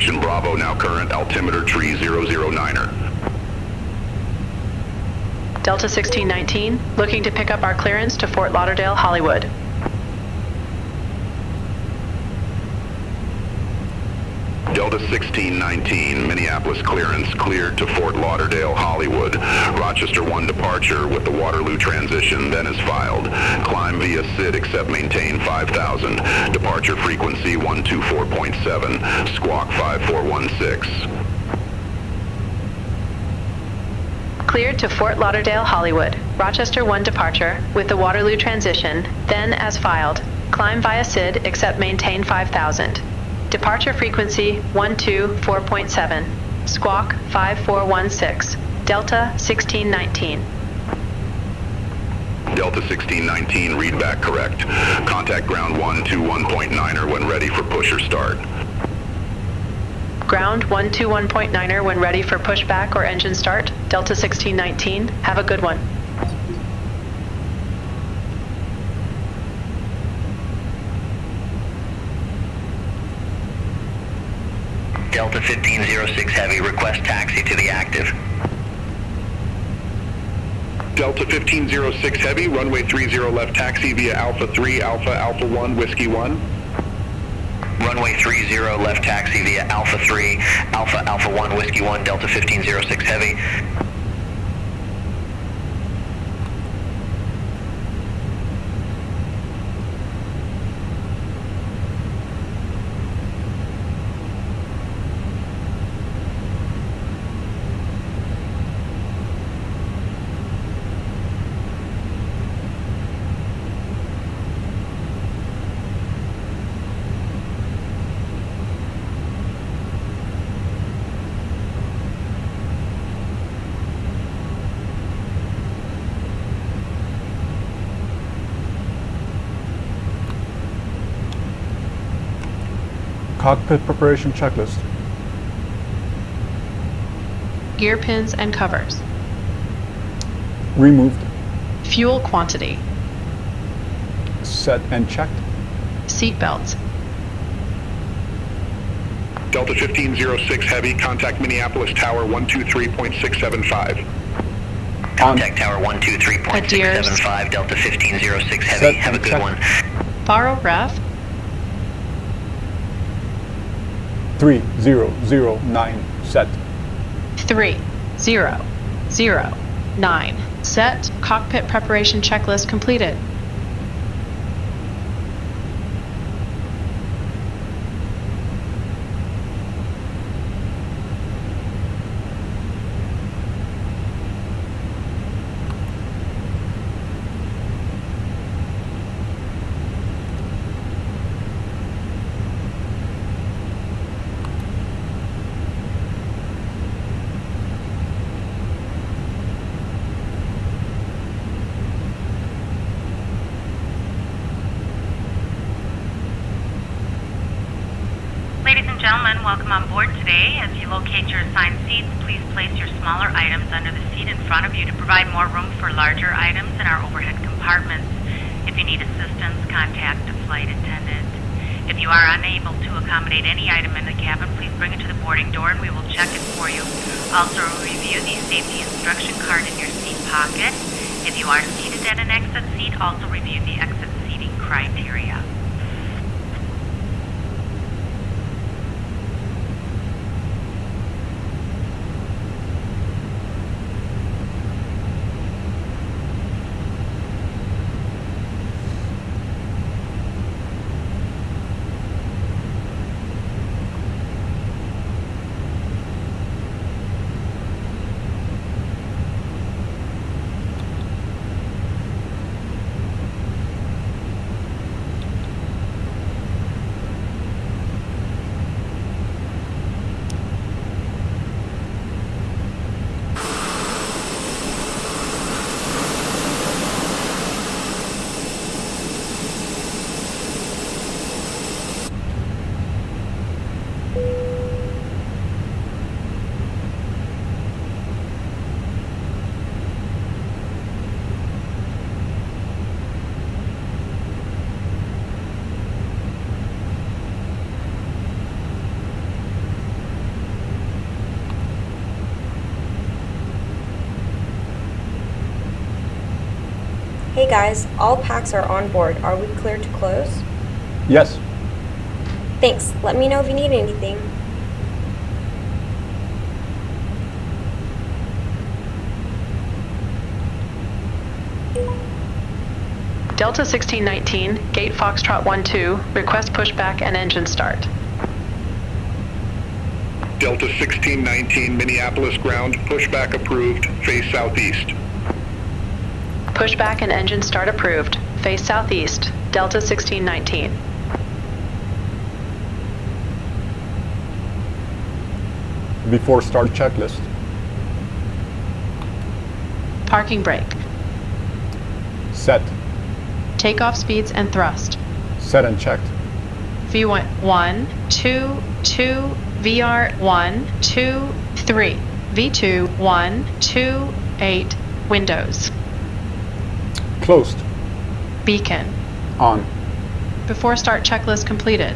Formation Bravo now current, altimeter tree 009er. Delta 1619, looking to pick up our clearance to Fort Lauderdale, Hollywood. Delta 1619, Minneapolis clearance, cleared to Fort Lauderdale, Hollywood. Rochester 1 departure with the Waterloo transition, then is filed. Climb via SID, except maintain 5,000. Departure frequency 124.7, squawk 5416. Cleared to Fort Lauderdale, Hollywood. Rochester 1 departure with the Waterloo transition, then as filed. Climb via SID, except maintain 5,000. Departure frequency 124.7, squawk 5416, Delta 1619. Delta 1619, read back correct. Contact ground 121.9er when ready for push or start. Ground 121.9er when ready for pushback or engine start. Delta 1619, have a good one. Delta 1506 Heavy, request taxi to the active. Delta 1506 Heavy, runway 30 left taxi via Alpha 3, Alpha 1, Whiskey 1. Runway 30 left taxi via Alpha 3, Alpha 1, Whiskey 1, Delta 1506 Heavy. Cockpit preparation checklist. Gear pins and covers. Removed. Fuel quantity. Set and checked. Seat belts. Delta 1506 Heavy, contact Minneapolis Tower 123.675. Contact Tower 123.675, Delta 1506 Heavy, Set have a and good checked. one. Borrow ref. 3009 set. 3009. Set. Cockpit preparation checklist completed. Ladies and gentlemen, welcome on board today. As you locate your assigned seats, please place your smaller items under the seat in front of you to provide more room for larger items in our overhead compartments. If you need assistance, contact a flight attendant. If you are unable to accommodate any item in the cabin, please bring it to the boarding door and we will check it for you. Also, review the safety instruction card in your seat pocket. If you are seated at an exit seat, also review the exit seating criteria. Hey guys, all packs are on board. Are we clear to close? Yes. Thanks. Let me know if you need anything. Delta 1619, Gate Foxtrot 12, request pushback and engine start. Delta 1619, Minneapolis ground, pushback approved, face southeast. Pushback and engine start approved. Face southeast. Delta 1619. Before start checklist. Parking brake. Set. Takeoff speeds and thrust. Set and checked. V1, 2, 2, VR 1, 2, 3. V2, 1, 2, 8. Windows. Closed. Beacon. On. Before start checklist completed.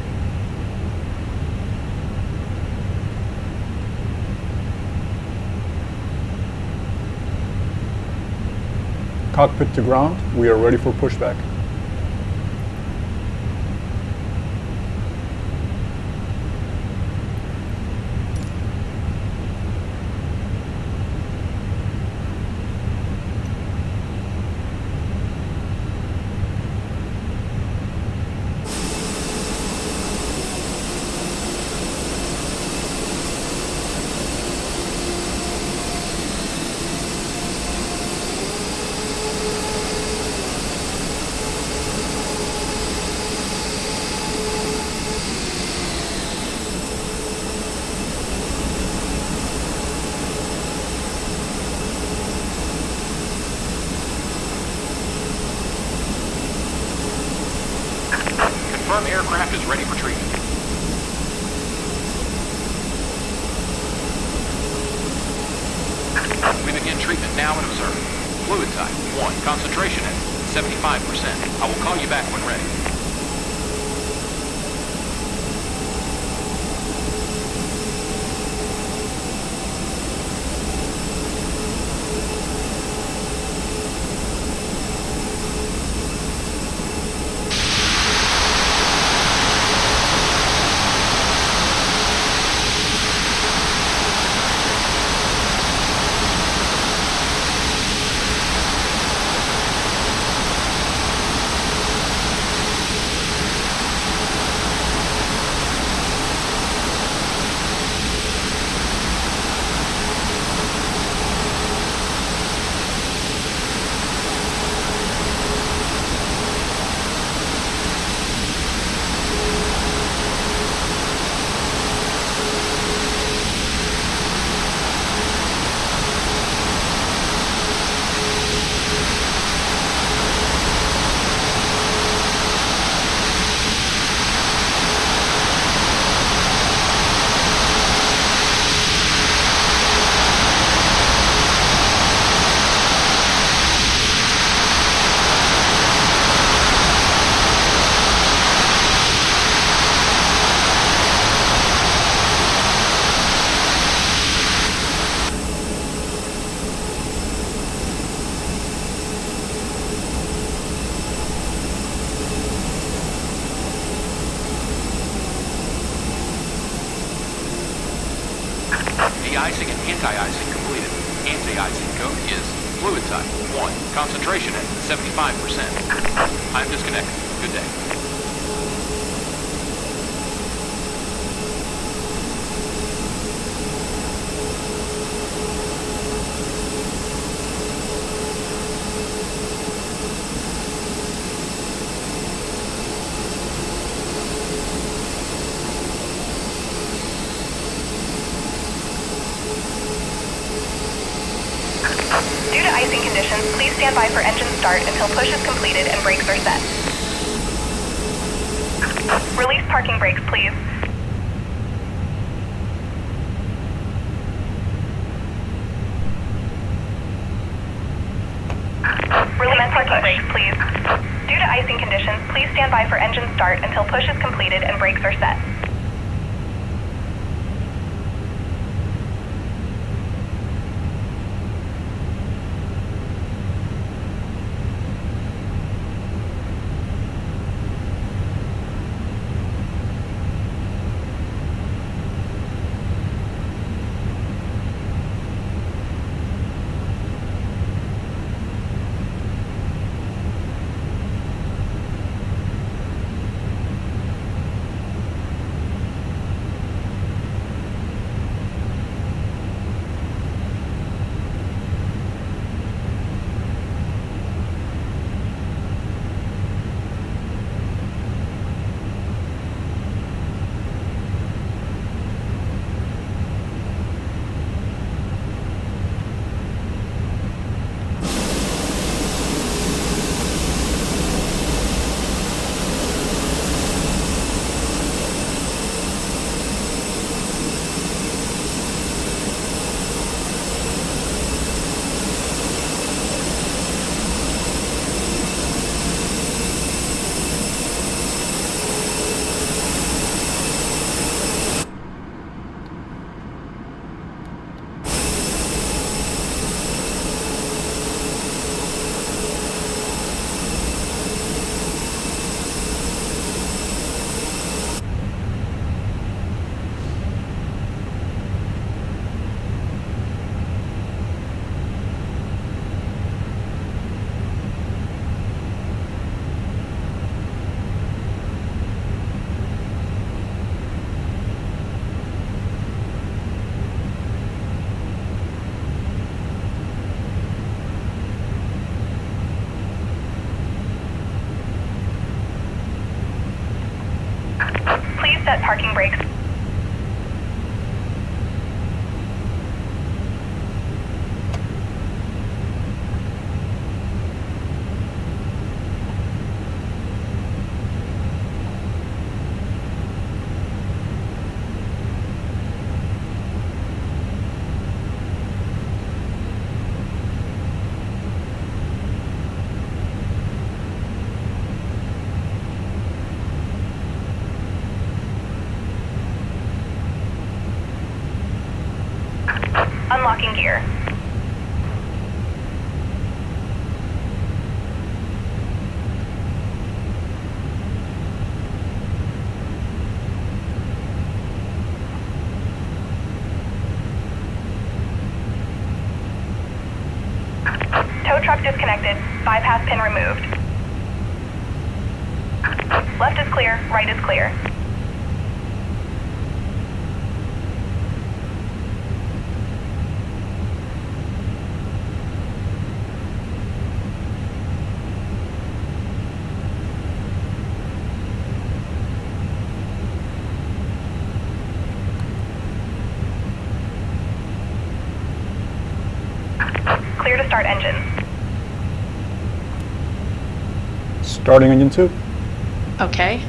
Cockpit to ground. We are ready for pushback. Confirm aircraft is ready for treatment. We begin treatment now and observe. Fluid type 1, concentration at 75%. I will call you back when ready. De-icing and anti-icing completed. Anti-icing code is fluid type 1, concentration at 75%. I'm disconnected. Good day. Due to icing conditions, please stand by for engine start until push is completed and brakes are set. Release parking brakes, please. Release parking brakes, please. Due to icing conditions, please stand by for engine start until push is completed and brakes are set. parking brakes. Unlocking gear. Tow truck disconnected. Bypass pin removed. Left is clear, right is clear. Clear to start engine. Starting engine 2. Okay.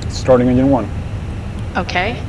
Starting engine 1. Okay.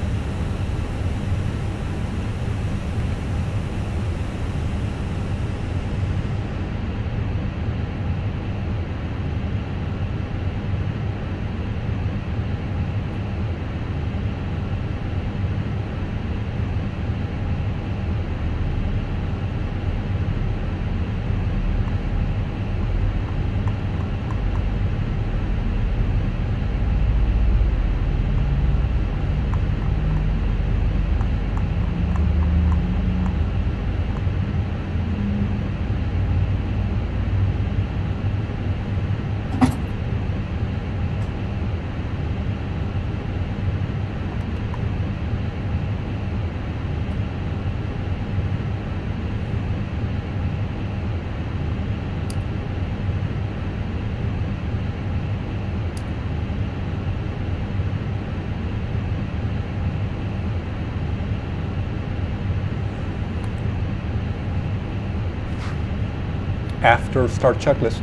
After start checklist.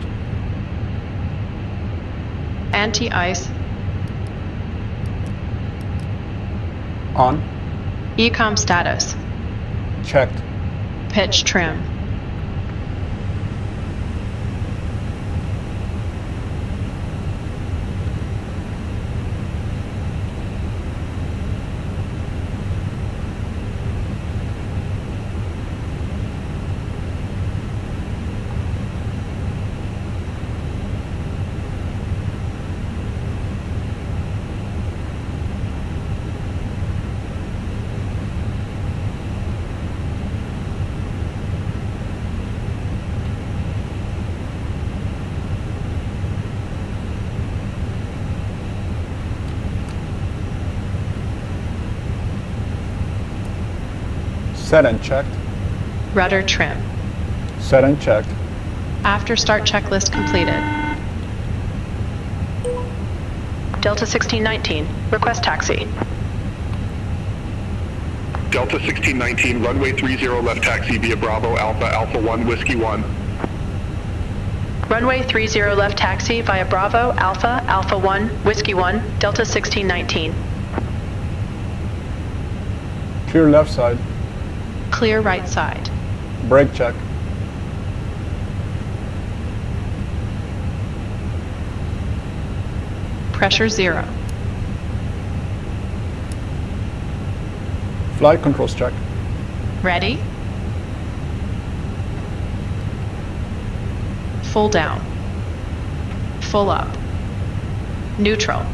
Anti-ice. On. Ecom status. Checked. Pitch trim. Set and checked. Rudder trim. Set and checked. After start checklist completed. Delta 1619, request taxi. Delta 1619, runway 30 left taxi via Bravo Alpha Alpha 1 Whiskey 1. Runway 30 left taxi via Bravo Alpha Alpha 1 Whiskey 1, Delta 1619. Clear left side. Clear right side. Brake check. Pressure 0. Flight controls check. Ready? Full down. Full up. Neutral.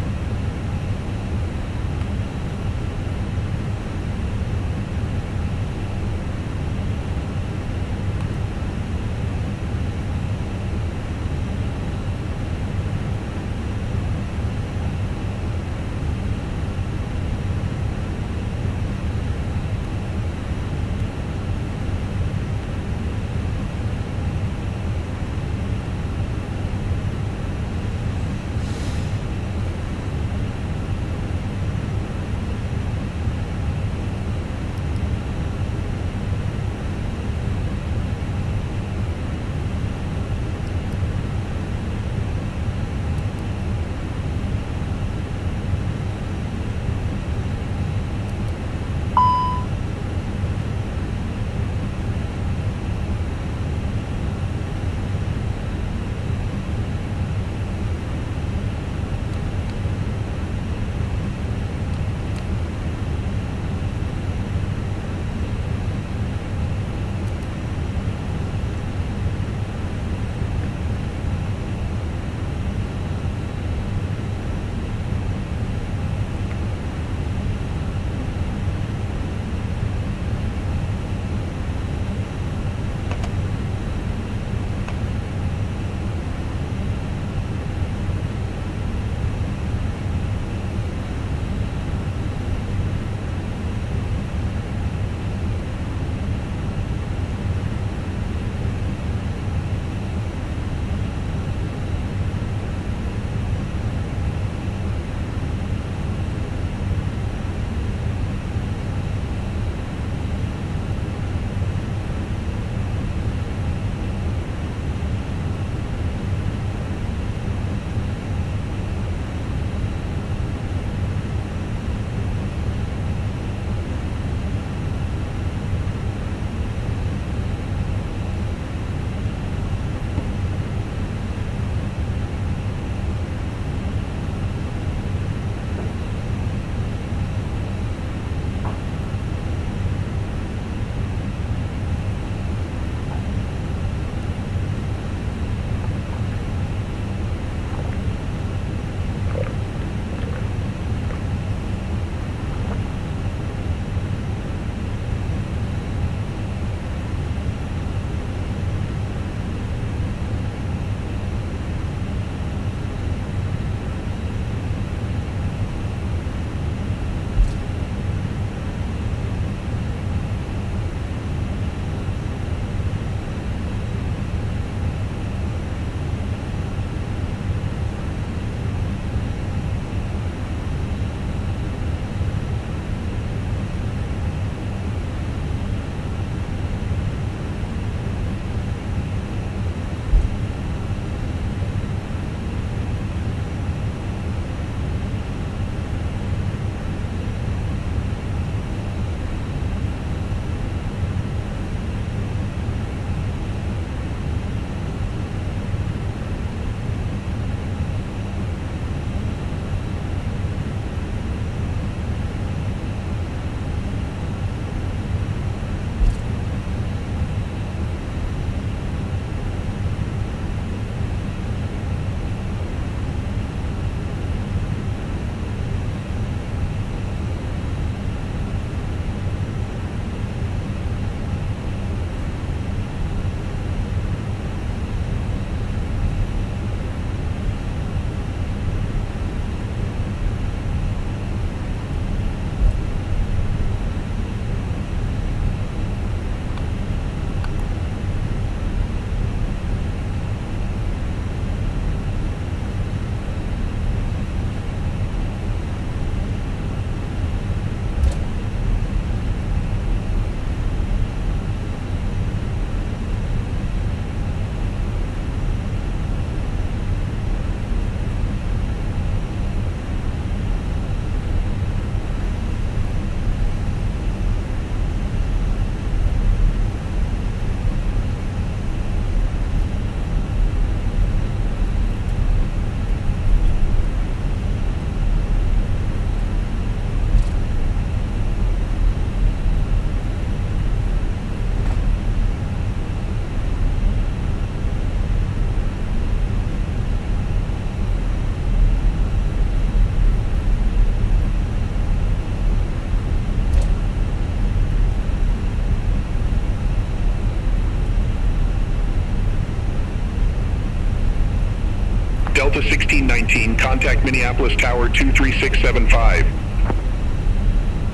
1619, contact Minneapolis Tower 23675.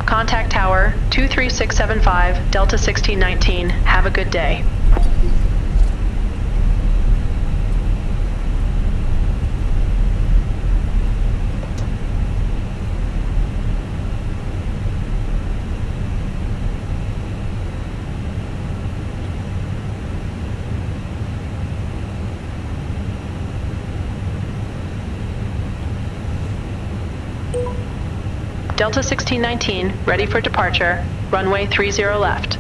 Contact Tower 23675, Delta 1619. Have a good day. Delta 1619, ready for departure. Runway 30 left.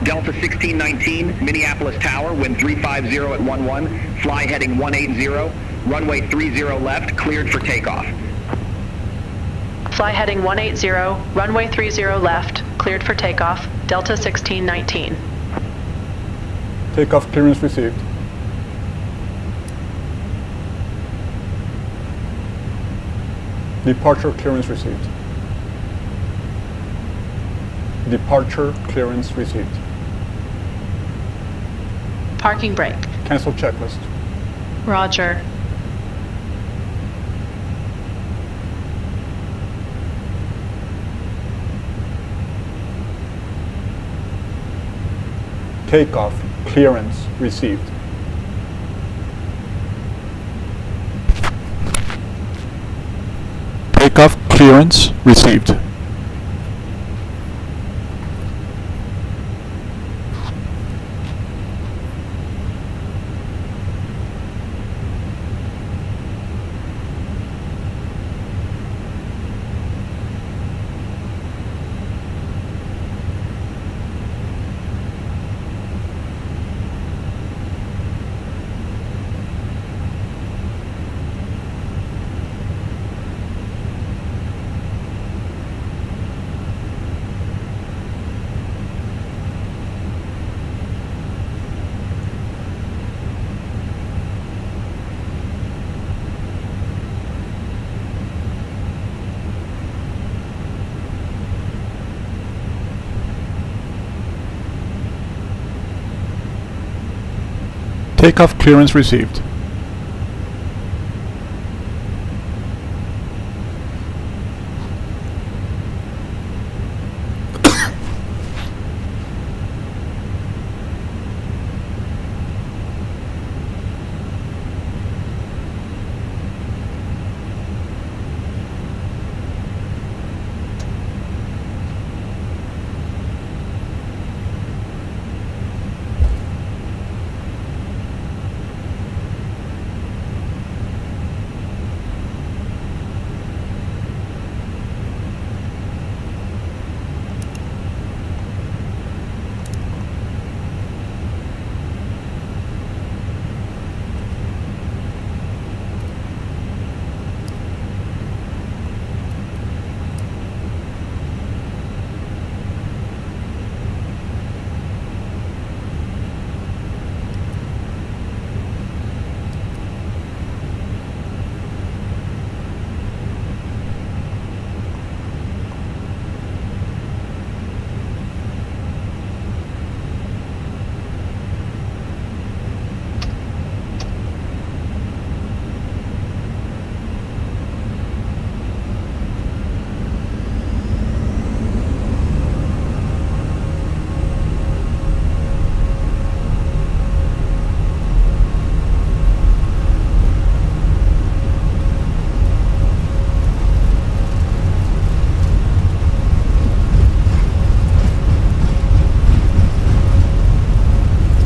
Delta 1619, Minneapolis Tower, wind 350 at 11, fly heading 180, runway 30 left, cleared for takeoff. Fly heading 180, runway 30 left, cleared for takeoff. Delta 1619. Takeoff clearance received. Departure clearance received. Departure clearance received. Parking brake. Cancel checklist. Roger. Takeoff clearance received. Takeoff clearance received. Takeoff clearance received.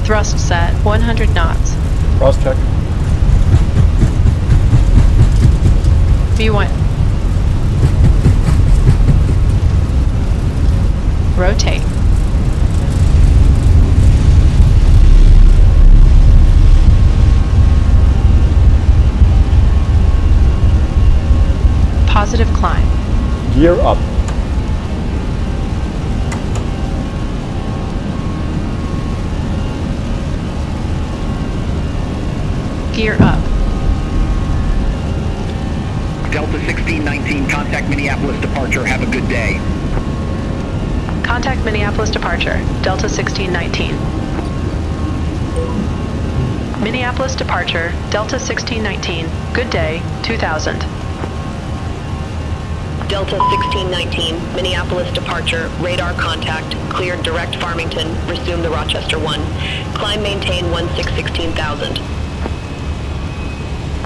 Thrust set 100 knots. Cross check. V1. Rotate. Positive climb. Gear up. Gear up. Delta 1619, contact Minneapolis departure. Have a good day. Contact Minneapolis departure. Delta 1619. Minneapolis departure, Delta 1619. Good day, 2000. Delta 1619, Minneapolis departure, radar contact, cleared direct Farmington, resume the Rochester 1. Climb maintain 1616,000.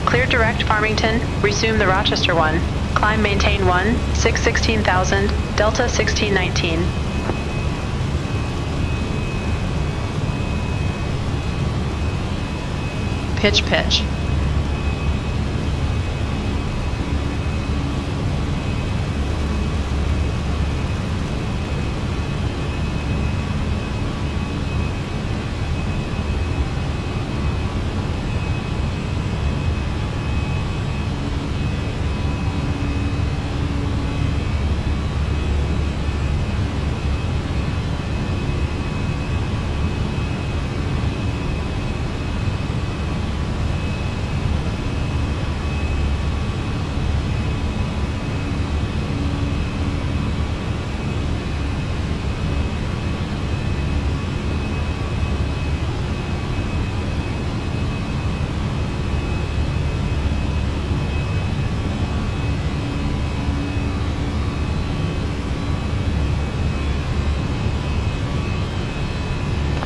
Clear direct Farmington, resume the Rochester 1. Climb maintain 1616,000, Delta 1619. Pitch.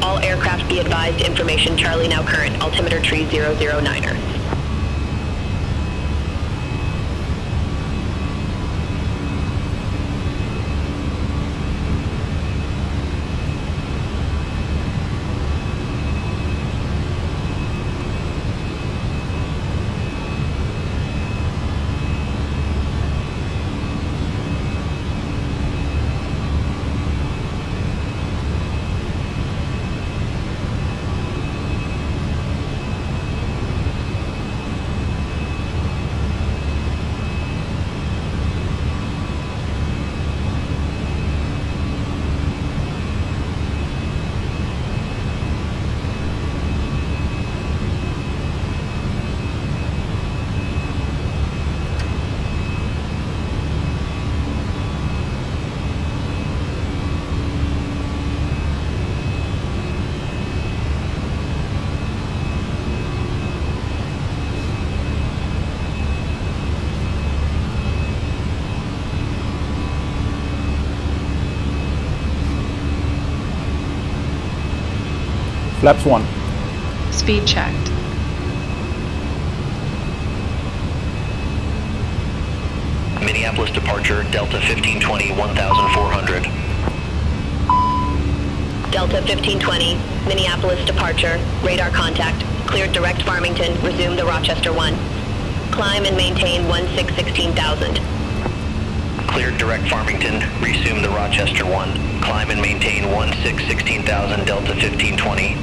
All aircraft be advised, information Charlie now current, altimeter tree 009er. Flaps 1. Speed checked. Minneapolis departure, Delta 1520, 1400. Delta 1520, Minneapolis departure, radar contact, cleared direct Farmington, resume the Rochester 1. Climb and maintain 1616,000. Cleared direct Farmington, resume the Rochester 1. Climb and maintain 1616,000, Delta 1520.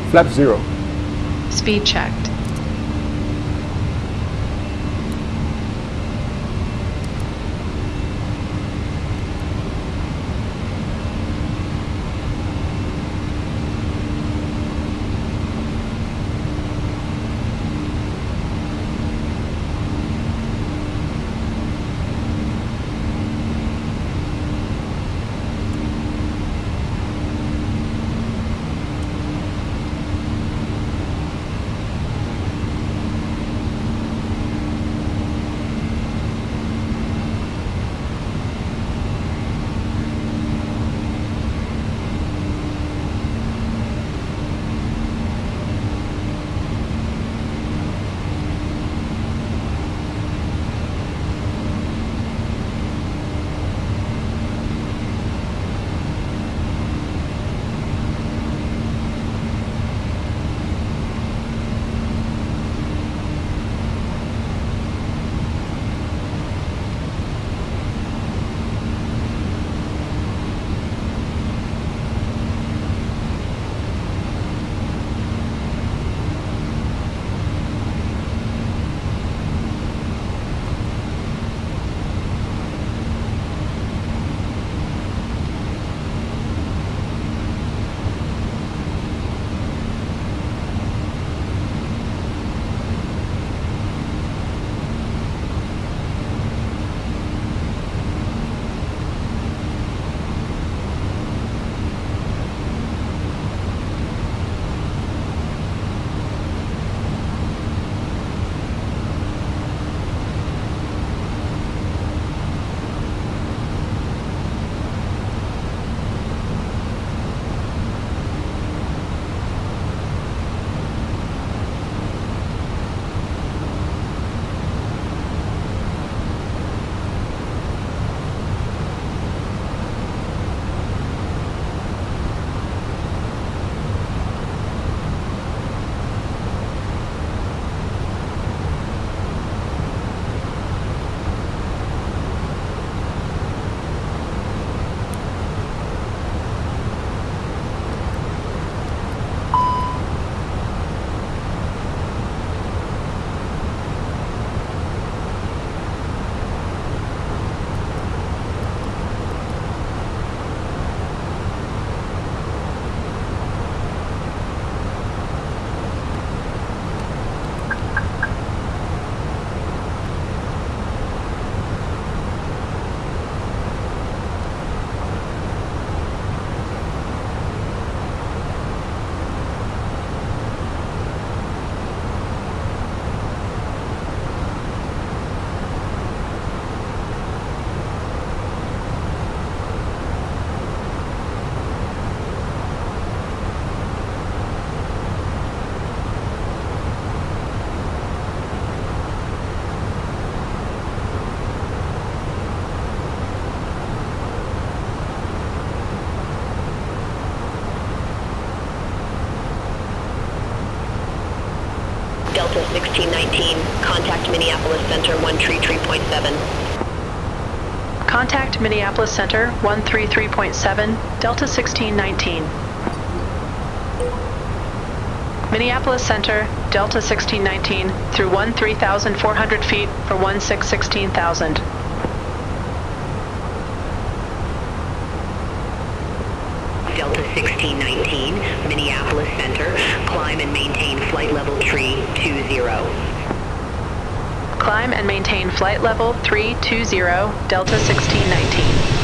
Flap 0. Speed checked. Delta 1619, contact Minneapolis Center 133.7. Contact Minneapolis Center 133.7, Delta 1619. Minneapolis Center, Delta 1619, through 13,400 feet for 16,000. Delta 1619, Minneapolis Center, climb and maintain flight level 320. Climb and maintain flight level 320, Delta 1619.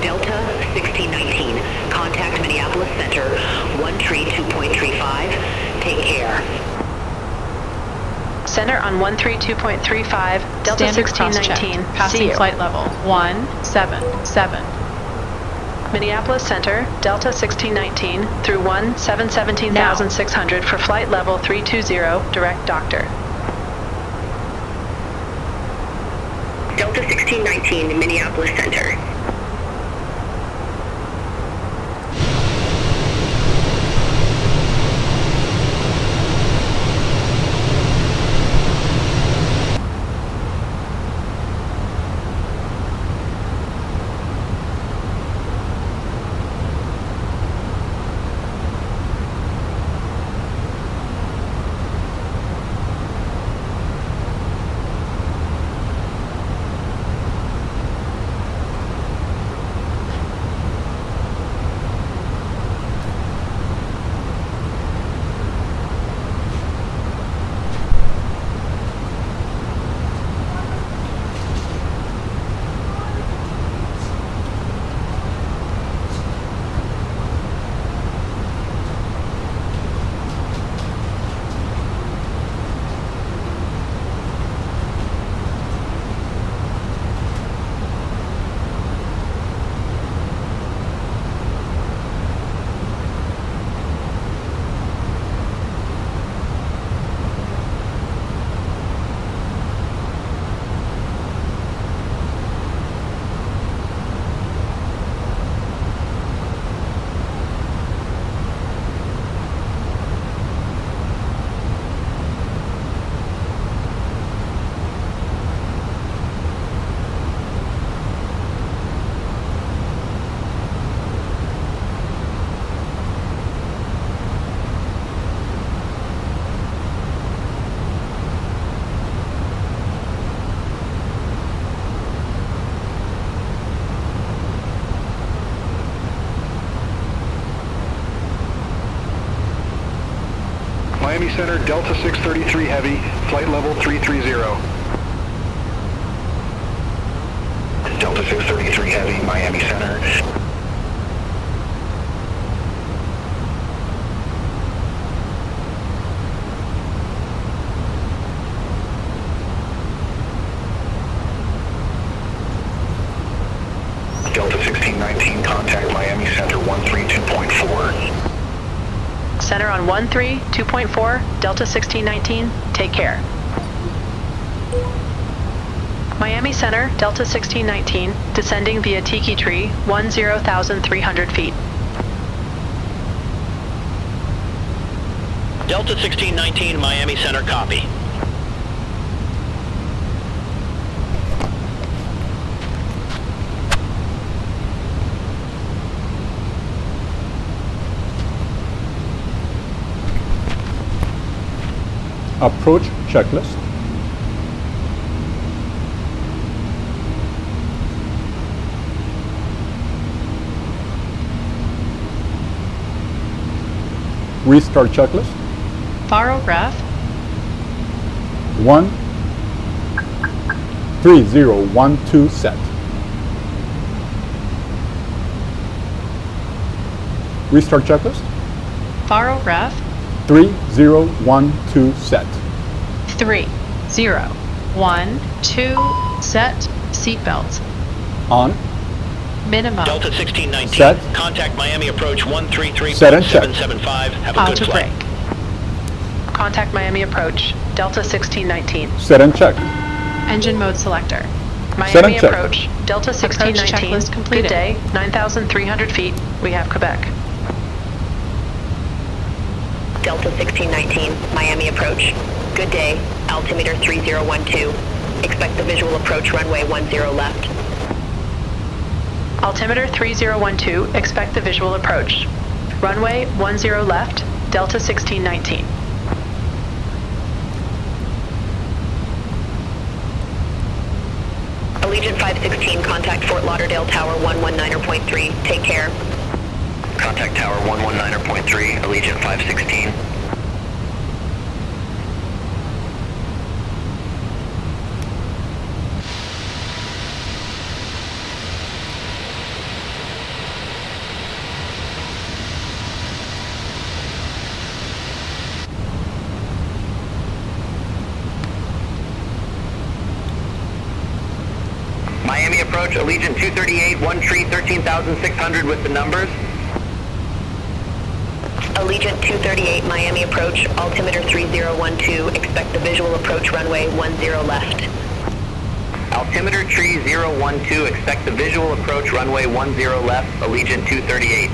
Delta 1619, contact Minneapolis Center 132.35. Take care. Center on 132.35, Delta Standard 1619. cross-checked, passing flight level 177. Minneapolis Center, Delta 1619, through 17,600 for flight level 320, direct doctor. Delta 1619, Minneapolis Center. Miami Center, Delta 633 Heavy, flight level 330. Delta 633 Heavy, Miami Center. Delta 1619, contact Miami Center 132.4. Center on 13-2.4, Delta 1619. Take care. Miami Center, Delta 1619, descending via Tiki Tree, 10,300 feet. Delta 1619, Miami Center, copy. Approach checklist. Restart checklist. Faro ref. 13012 set. Restart checklist. Faro ref. 3012 set. 3, 0, 1, 2, set, seatbelts. On. Minimum. Delta 1619, Set. contact Miami approach 133.775. Set and check. Have a good Auto flight. brake. Contact Miami approach, Delta 1619. Set and check. Engine mode selector. Set Miami and check. approach, Delta 1619. checklist completed. Good day, 9,300 feet. We have Quebec. Delta 1619, Miami approach. Good day, altimeter 3012. Expect the visual approach runway 10 left. Altimeter 3012, expect the visual approach. Runway 10 left, Delta 1619. Allegiant 516, contact Fort Lauderdale Tower 119.3. Take care. Contact Tower 119.3, Allegiant 516. Miami approach, Allegiant 238, 13,600 with the numbers. Allegiant 238, Miami approach, altimeter 3012. Expect the visual approach runway 10 left. Altimeter 3012, expect the visual approach runway 10 left, Allegiant 238.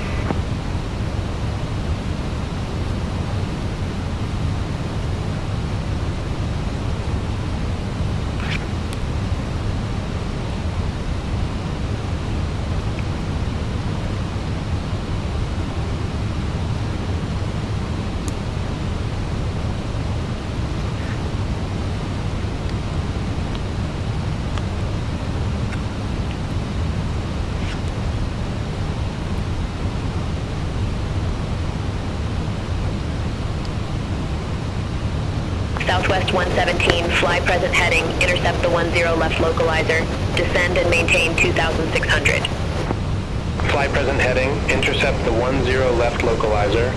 Southwest 117, fly present heading, intercept the 10 left localizer, descend and maintain 2,600. Fly present heading, intercept the 10 left localizer,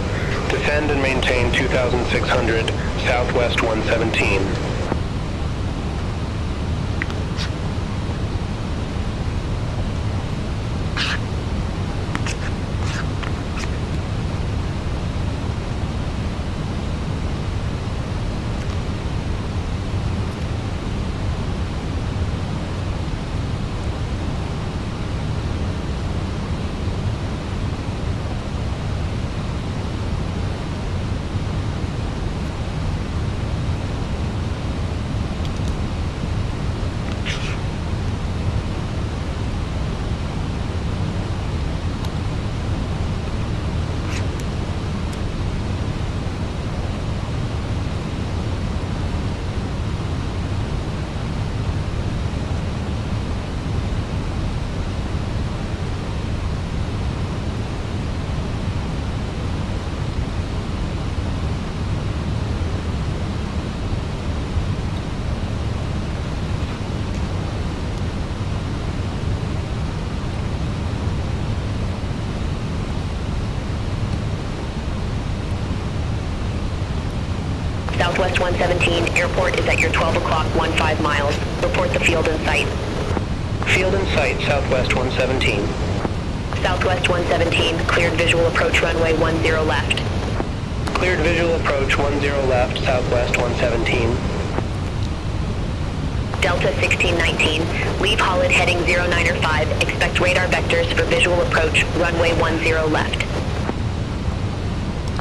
descend and maintain 2,600, Southwest 117. Southwest 117, airport is at your 12 o'clock 15 miles. Report the field in sight. Field in sight, Southwest 117. Southwest 117, cleared visual approach runway 10 left. Cleared visual approach 10 left, southwest 117. Delta 1619, leave Holland heading 095, expect radar vectors for visual approach, runway 10 left.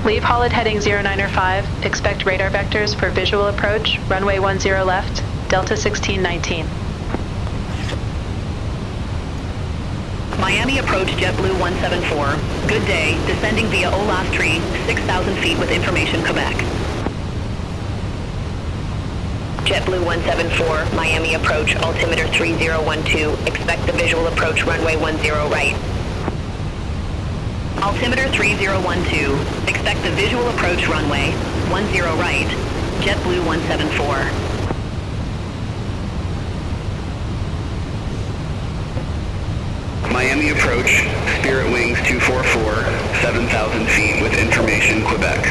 Leave Holland heading 095, expect radar vectors for visual approach, runway 10 left, Delta 1619. Miami approach JetBlue 174. Good day, descending via Olaf Tree, 6,000 feet with information Quebec. JetBlue 174, Miami approach, altimeter 3012, expect the visual approach runway 10 right. Altimeter 3012, expect the visual approach runway 10 right, JetBlue 174. Miami approach, Spirit Wings 244, 7,000 feet with information Quebec.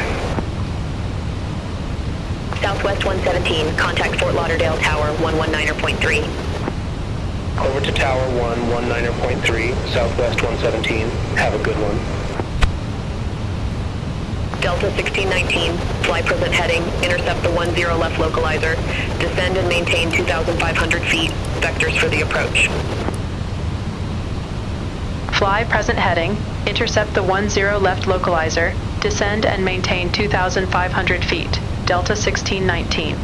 Southwest 117, contact Fort Lauderdale Tower 119.3. Over to Tower 119.3, southwest 117. Have a good one. Delta 1619, fly present heading, intercept the 10 left localizer, descend and maintain 2,500 feet, vectors for the approach. Fly present heading, intercept the 10 left localizer, descend and maintain 2,500 feet, Delta 1619.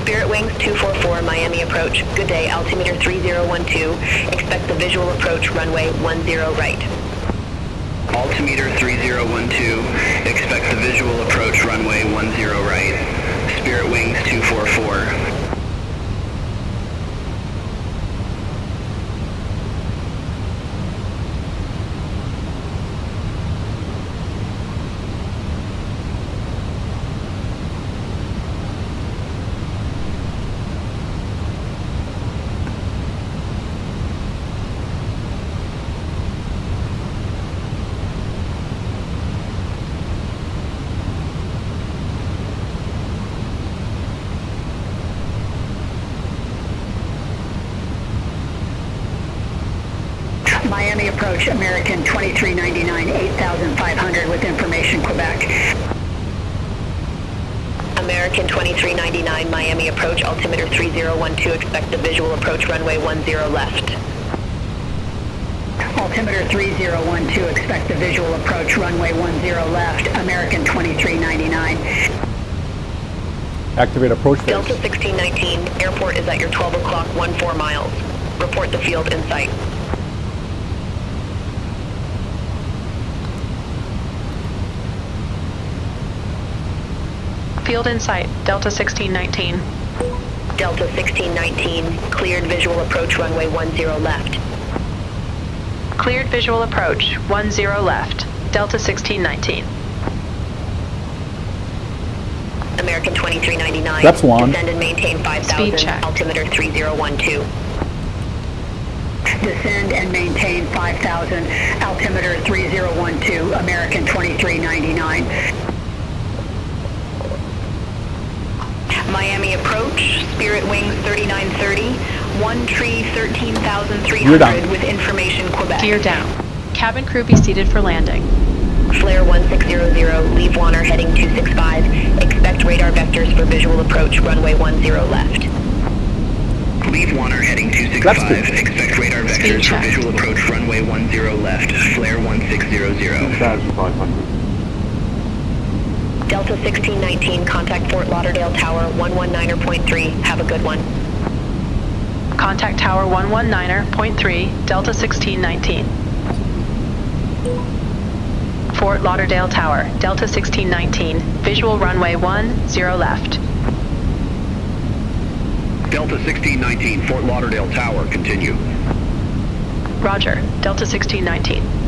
Spirit Wings 244, Miami approach, good day, altimeter 3012, expect the visual approach runway 10 right. Altimeter 3012, expect the visual approach runway 10 right. Spirit Wings 244. Miami approach, American 2399, 8,500 with information Quebec. American 2399, Miami approach, altimeter 3012, expect the visual approach runway 10 left. Altimeter 3012, expect the visual approach runway 10 left, American 2399. Activate approach phase. Delta 1619, airport is at your 12 o'clock, 14 miles. Report the field in sight. Field in sight, Delta 1619. Delta 1619, cleared visual approach runway 10 left. Cleared visual approach, 10 left, Delta 1619. American 2399, That's one. descend and maintain 5,000, Speed check. altimeter 3012. Descend and maintain 5,000, altimeter 3012, American 2399. Miami approach, Spirit Wings 3930, 1 tree 13,300 with information Quebec. Gear down. Cabin crew be seated for landing. Flare 1600, leave Warner heading 265, expect radar vectors for visual approach, runway 10 left. Leave Warner heading 265, expect radar vectors for visual approach runway 10 left, flare 1600. 2,500. Delta 1619, contact Fort Lauderdale Tower 119.3, have a good one. Contact Tower 119.3, Delta 1619. Fort Lauderdale Tower, Delta 1619, visual runway 10 left. Delta 1619, Fort Lauderdale Tower, continue. Roger, Delta 1619.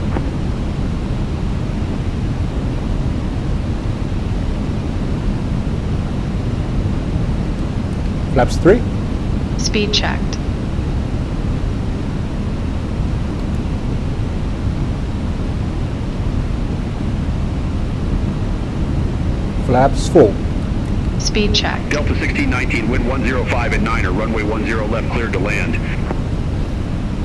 Flaps 3. Speed checked. Flaps full. Speed checked. Delta 1619, wind 105 and 9er, runway 10 left, cleared to land.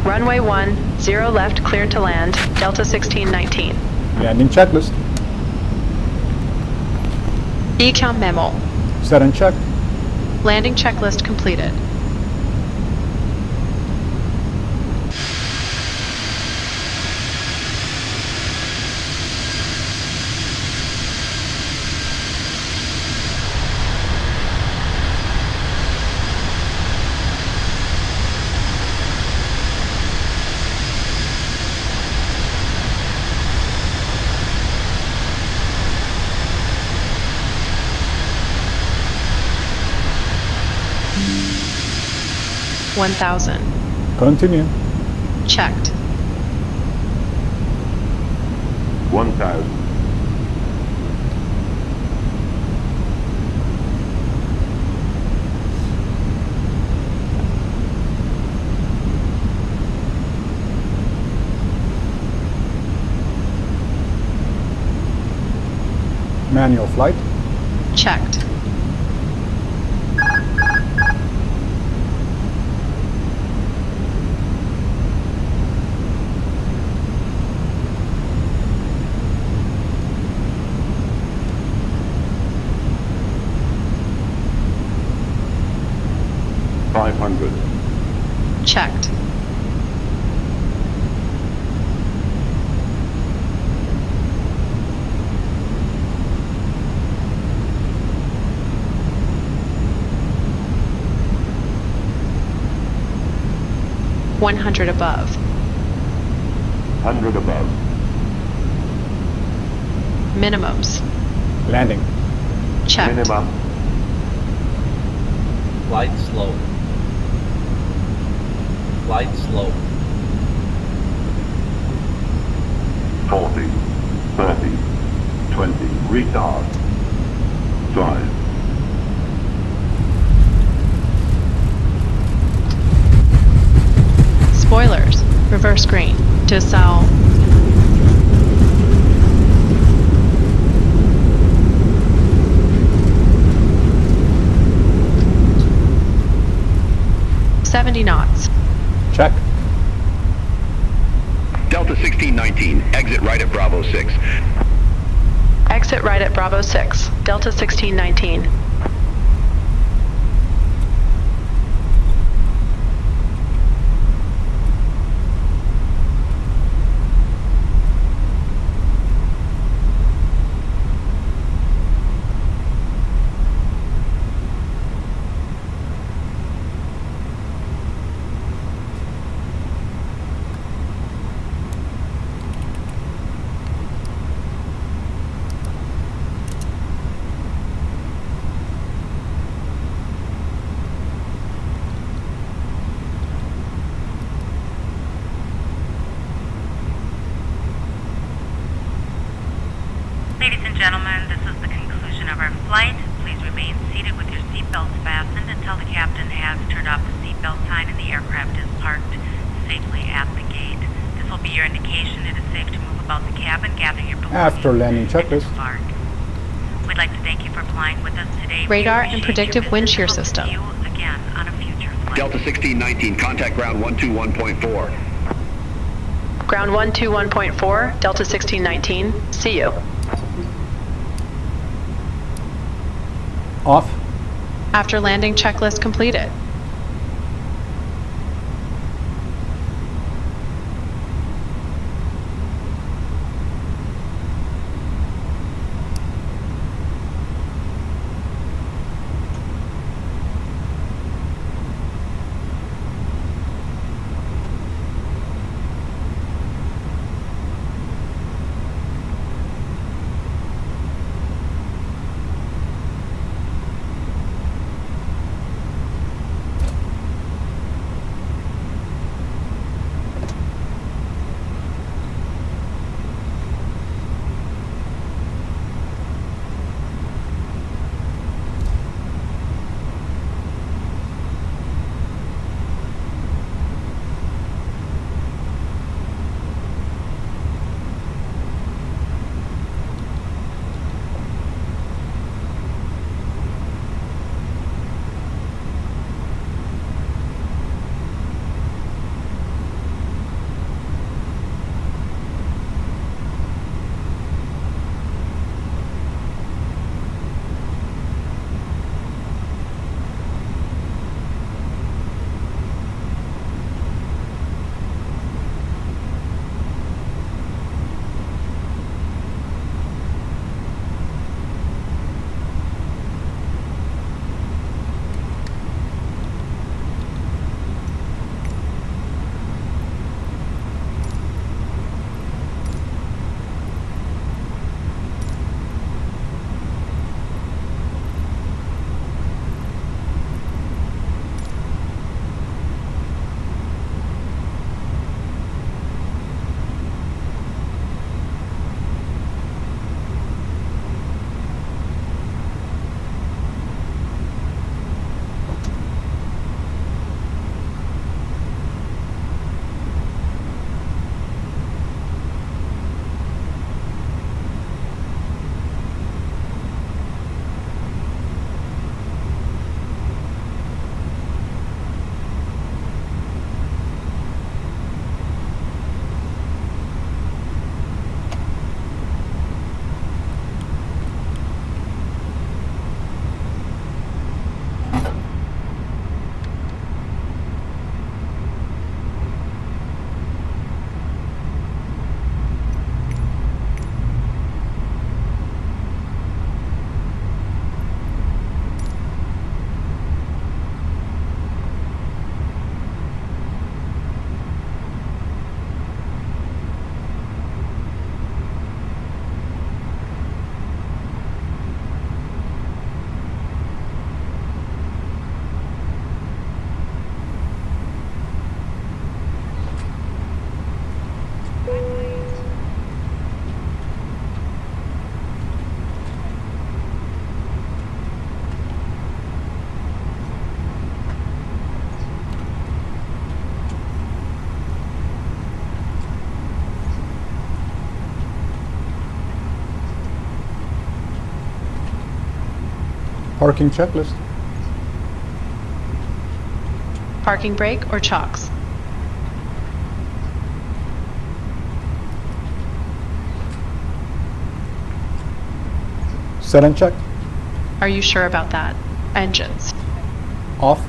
Runway 10 left, cleared to land, Delta 1619. Landing checklist. Ecom memo. Set and checked. Landing checklist completed. $1,000. Continue. Checked. 1,000. Manual flight. Checked. Checked. $100 above. 100 above. Minimums. Landing. Checked. Minimum. Flight slow. Flight slow. 40, 30, 20, retard. 5. Spoilers. Reverse green. To sell. $70 knots. Check. Delta 1619, exit right at Bravo 6. Exit right at Bravo 6, Delta 1619. Ladies and gentlemen, this is the conclusion of our flight. Please remain seated with your seatbelts fastened until the captain has turned off the seatbelt sign and the aircraft is parked safely at the gate. This will be your indication it is safe to move about the cabin, gather your belongings, After landing checklist. and depart. We'd like to thank you for flying with us today. Radar We and appreciate predictive your wind visit shear and hope to system. see you again on a future flight. Delta 1619, contact ground 121.4. Ground 121.4, Delta 1619, see you. Off. After landing checklist completed. Parking checklist. Parking brake or chocks? Set and check. Are you sure about that? Engines. Off.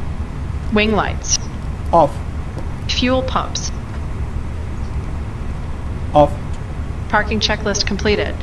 Wing lights. Off. Fuel pumps. Off. Parking checklist completed.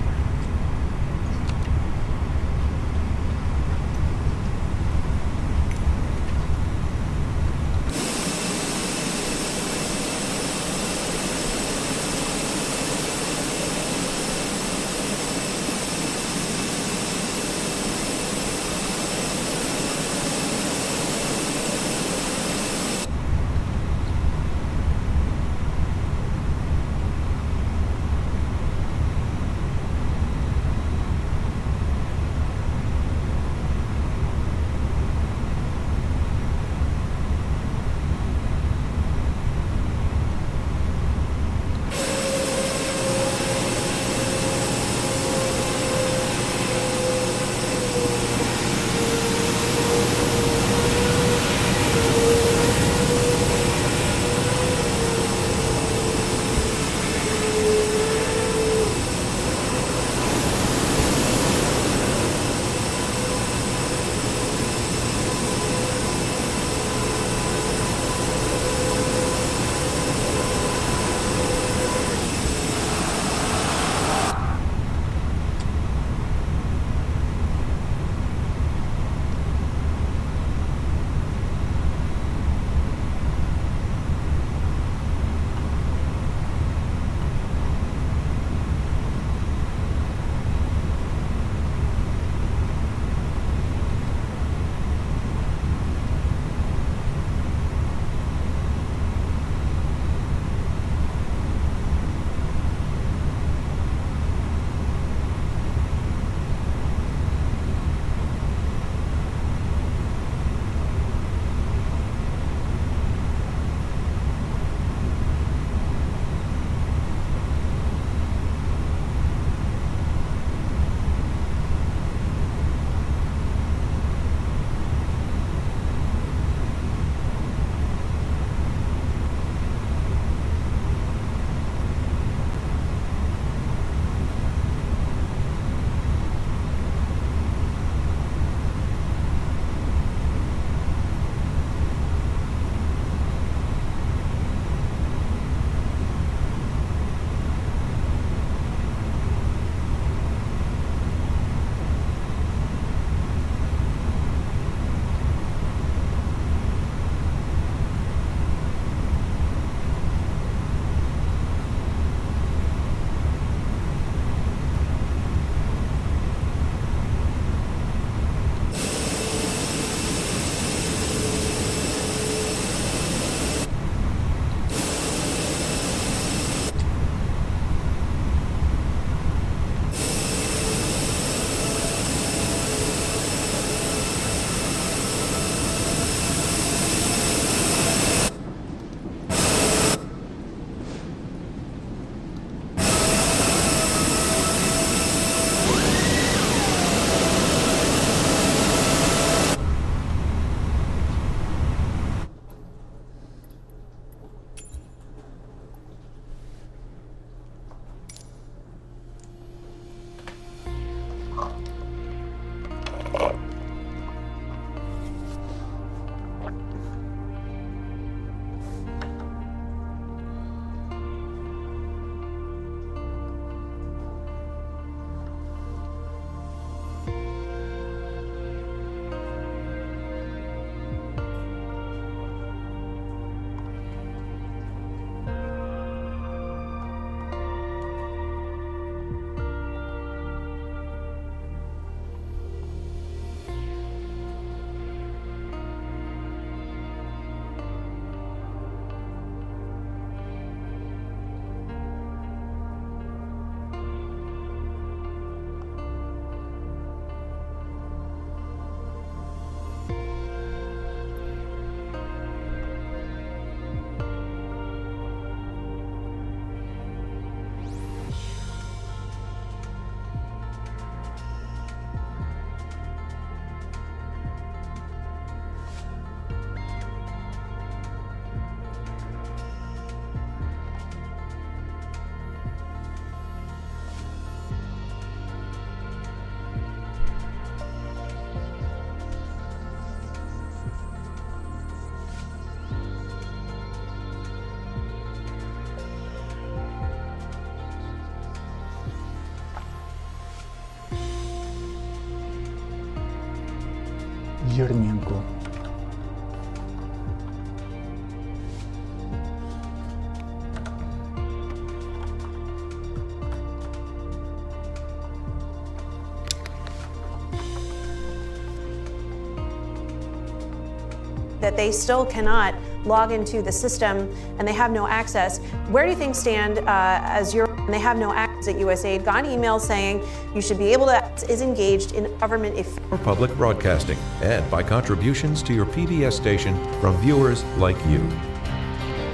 that they still cannot log into the system and they have no access. Where do you think stand as your, and they have no access at USAID? Got an email saying you should be able to, is engaged in government if for public broadcasting and by contributions to your PBS station from viewers like you.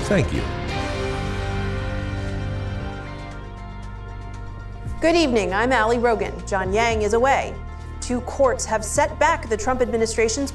Thank you. Good evening, I'm Ali Rogan. John Yang is away. 2 courts have set back the Trump administration's